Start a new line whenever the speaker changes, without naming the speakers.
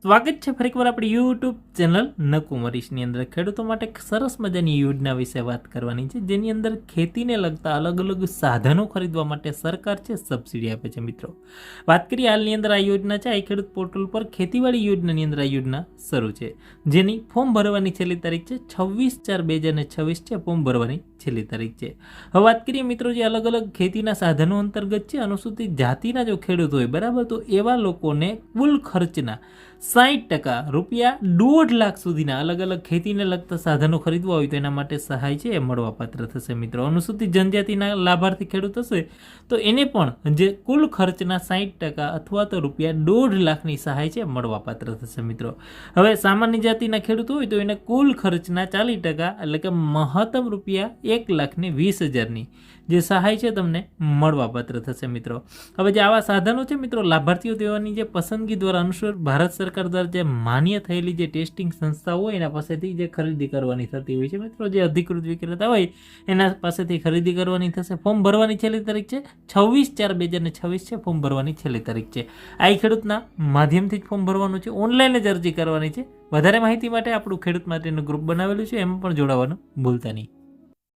સ્વાગત છે ફરીકવાર આપણી યુટ્યુબ ચેનલ નકુમરીશની અંદર ખેડૂતો માટે એક સરસ મજાની યોજના વિશે વાત કરવાની છે, જેની અંદર ખેતીને લગતા અલગ અલગ સાધનો ખરીદવા માટે સરકાર છે સબસિડી આપે છે. મિત્રો વાત કરીએ હાલની અંદર આ યોજના છે, આ ખેડૂત પોર્ટલ પર ખેતીવાડી યોજનાની અંદર આ યોજના શરૂ છે, જેની ફોર્મ ભરવાની છેલ્લી તારીખ છે 26/4/2026 છે. ફોર્મ ભરવાની છેલ્લી તારીખ છે. હવે વાત કરીએ મિત્રો, જે અલગ અલગ ખેતીના સાધનો અંતર્ગત છે, અનુસૂચિત જાતિના જો ખેડૂત હોય બરાબર, તો એવા લોકોને કુલ ખર્ચના 60% રૂપિયા 1.5 લાખ સુધીના અલગ અલગ ખેતીને લગતા સાધનો ખરીદવા હોય તો એના માટે સહાય છે એ મળવાપાત્ર થશે. મિત્રો અનુસૂચિત જનજાતિના લાભાર્થી ખેડૂત હશે તો એને પણ જે કુલ ખર્ચના 60% અથવા તો રૂપિયા 1.5 લાખની સહાય છે મળવાપાત્ર થશે. મિત્રો હવે સામાન્ય જાતિના ખેડૂત હોય તો એને કુલ ખર્ચના 40% એટલે કે મહત્તમ રૂપિયા 1,20,000ની જે સહાય છે તમને મળવાપાત્ર થશે. મિત્રો હવે જે આવા સાધનો છે મિત્રો, લાભાર્થીઓ તેઓની જે પસંદગી દ્વારા અનુસાર ભારત સરકાર દ્વારા જે માન્ય થયેલી જે ટેસ્ટિંગ સંસ્થા હોય એના પાસેથી જે ખરીદી કરવાની થતી હોય છે. મિત્રો જે અધિકૃત વિક્રેતા હોય એના પાસેથી ખરીદી કરવાની થશે. ફોર્મ ભરવાની છેલ્લી તારીખ છે 26/4/2026 છે. ફોર્મ ભરવાની છેલ્લી તારીખ છે. આ ખેડૂતના માધ્યમથી જ ફોર્મ ભરવાનું છે, ઓનલાઈન જ અરજી કરવાની છે. વધારે માહિતી માટે આપણું ખેડૂત માટેનું ગ્રુપ બનાવેલું છે, એમાં પણ જોડાવાનું ભૂલતા નહીં.